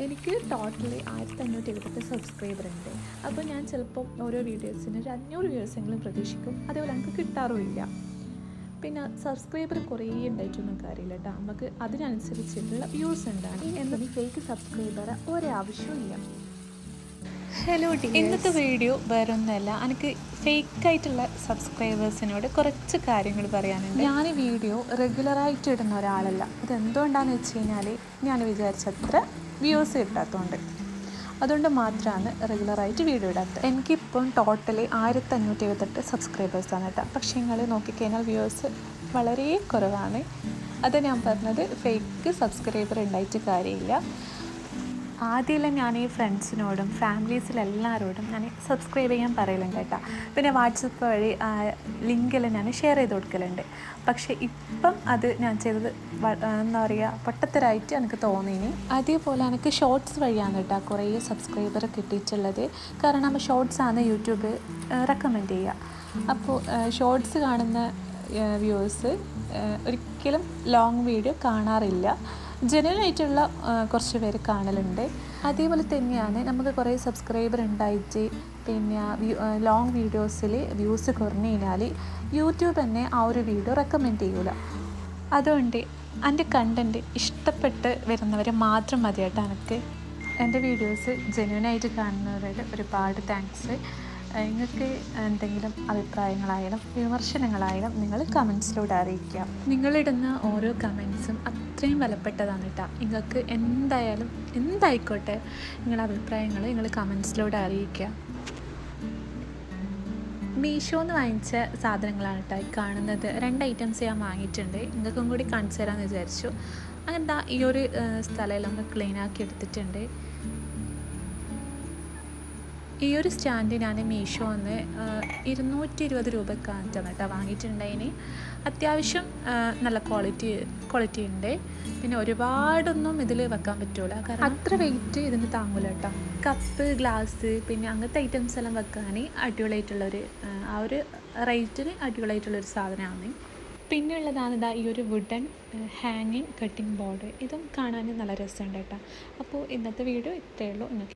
എനിക്ക് totally 1578 subscriber ഉണ്ട്. അപ്പോൾ ഞാൻ ചിലപ്പം ഓരോ വീഡിയോസിന് ഒരു 500 വ്യൂവേഴ്സെങ്കിലും പ്രതീക്ഷിക്കും. അതേപോലെ എനിക്ക് കിട്ടാറുമില്ല. പിന്നെ സബ്സ്ക്രൈബർ കുറേ ഉണ്ടായിട്ടൊന്നും കാര്യമില്ല കേട്ടോ. നമുക്ക് അതിനനുസരിച്ചിട്ടുള്ള വ്യൂസ് ഉണ്ടാകും. എന്നാൽ ഫേക്ക് സബ്സ്ക്രൈബർ ഒരാവശ്യമില്ല. ഹലോ ഡിയേഴ്സ്, ഇന്നത്തെ വീഡിയോ വേറൊന്നുമല്ല, എനിക്ക് ഫേക്കായിട്ടുള്ള സബ്സ്ക്രൈബേഴ്സിനോട് കുറച്ച് കാര്യങ്ങൾ പറയാനുണ്ട്. ഞാൻ ഈ വീഡിയോ റെഗുലറായിട്ട് ഇടുന്ന ഒരാളല്ല. അതെന്തുകൊണ്ടാണെന്ന് വെച്ച് കഴിഞ്ഞാൽ ഞാൻ വിചാരിച്ചത്ര വ്യൂസ് കിട്ടാത്തതുകൊണ്ട്. അതുകൊണ്ട് മാത്രമാണ് റെഗുലറായിട്ട് വീഡിയോ ഇടാത്തത്. എനിക്കിപ്പം ടോട്ടലി 1578 സബ്സ്ക്രൈബേഴ്സാണ് കേട്ടോ. പക്ഷേ നിങ്ങൾ നോക്കിക്കഴിഞ്ഞാൽ വ്യൂസ് വളരെ കുറവാണ്. അത് ഞാൻ പറഞ്ഞത് ഫേക്ക് സബ്സ്ക്രൈബർ ഉണ്ടായിട്ട് കാര്യമില്ല. ആദ്യമെല്ലാം ഞാൻ ഈ ഫ്രണ്ട്സിനോടും ഫാമിലീസിലെല്ലാവരോടും ഞാൻ സബ്സ്ക്രൈബ് ചെയ്യാൻ പറയലുണ്ട് കേട്ടോ. പിന്നെ വാട്സപ്പ് വഴി ലിങ്കെല്ലാം ഞാൻ ഷെയർ ചെയ്ത് കൊടുക്കലുണ്ട്. പക്ഷേ ഇപ്പം അത് ഞാൻ ചെയ്തത് എന്താ പറയുക, പൊട്ടത്തരായിട്ട് എനിക്ക് തോന്നിയിനി. അതേപോലെ എനിക്ക് ഷോർട്സ് വഴിയാണ് കേട്ടോ കുറേ സബ്സ്ക്രൈബർ കിട്ടിയിട്ടുള്ളത്. കാരണം ഷോർട്സാണ് യൂട്യൂബ് റെക്കമെൻഡ് ചെയ്യുക. അപ്പോൾ ഷോർട്സ് കാണുന്ന വ്യൂവേഴ്സ് ഒരിക്കലും ലോങ് വീഡിയോ കാണാറില്ല. ജെന്യുവനായിട്ടുള്ള കുറച്ച് പേര് കാണലുണ്ട്. അതേപോലെ തന്നെയാണ് നമുക്ക് കുറേ സബ്സ്ക്രൈബർ ഉണ്ടായിട്ട് പിന്നെ ലോങ് വീഡിയോസിൽ വ്യൂസ് കുറഞ്ഞു കഴിഞ്ഞാൽ യൂട്യൂബ് തന്നെ ആ ഒരു വീഡിയോ റെക്കമെൻഡ് ചെയ്യൂല. അതുകൊണ്ട് എൻ്റെ കണ്ടൻറ്റ് ഇഷ്ടപ്പെട്ട് വരുന്നവർ മാത്രം മതി കേട്ടോ. എനിക്ക് എൻ്റെ വീഡിയോസ് ജെന്യുവനായിട്ട് കാണുന്നവരുടെ ഒരുപാട് താങ്ക്സ്. നിങ്ങൾക്ക് എന്തെങ്കിലും അഭിപ്രായങ്ങളായാലും വിമർശനങ്ങളായാലും നിങ്ങൾ കമൻസിലൂടെ അറിയിക്കുക. നിങ്ങളിടുന്ന ഓരോ കമൻസും അത്രയും വിലപ്പെട്ടതാണ് കേട്ടോ. നിങ്ങൾക്ക് എന്തായിക്കോട്ടെ നിങ്ങളുടെ അഭിപ്രായങ്ങൾ നിങ്ങൾ കമൻസിലൂടെ അറിയിക്കുക. മീഷോന്ന് വാങ്ങിച്ച സാധനങ്ങളാണ് കേട്ടോ ഈ കാണുന്നത്. 2 ഐറ്റംസ് ഞാൻ വാങ്ങിയിട്ടുണ്ട്. നിങ്ങൾക്കും കൂടി കാണിച്ചു തരാമെന്ന് വിചാരിച്ചു. അങ്ങനെ ഈ ഒരു സ്ഥലമെല്ലാം ഒന്ന് ക്ലീനാക്കി എടുത്തിട്ടുണ്ട്. ഈ ഒരു സ്റ്റാൻഡ് ഞാൻ മീഷോന്ന് 220 രൂപക്കാണ് കേട്ടോ വാങ്ങിയിട്ടുണ്ടായിന്. അത്യാവശ്യം നല്ല ക്വാളിറ്റി ഉണ്ട്. പിന്നെ ഒരുപാടൊന്നും ഇതിൽ വെക്കാൻ പറ്റില്ല, കാരണം അത്ര വെയിറ്റ് ഇതിന് താങ്ങൂല കേട്ടോ. കപ്പ്, ഗ്ലാസ്, പിന്നെ അങ്ങനത്തെ ഐറ്റംസ് എല്ലാം വെക്കാൻ അടിപൊളിയായിട്ടുള്ളൊരു ആ ഒരു റേറ്റിന് അടിപൊളിയായിട്ടുള്ളൊരു സാധനമാണ്. പിന്നെ ഉള്ളതാണ് ഈ ഒരു വുഡൻ ഹാങ്ങിങ് കട്ടിംഗ് ബോർഡ്. ഇതും കാണാൻ നല്ല രസമുണ്ട് കേട്ടോ. അപ്പോൾ ഇന്നത്തെ വീഡിയോ ഇത്രയേ ഉള്ളൂ.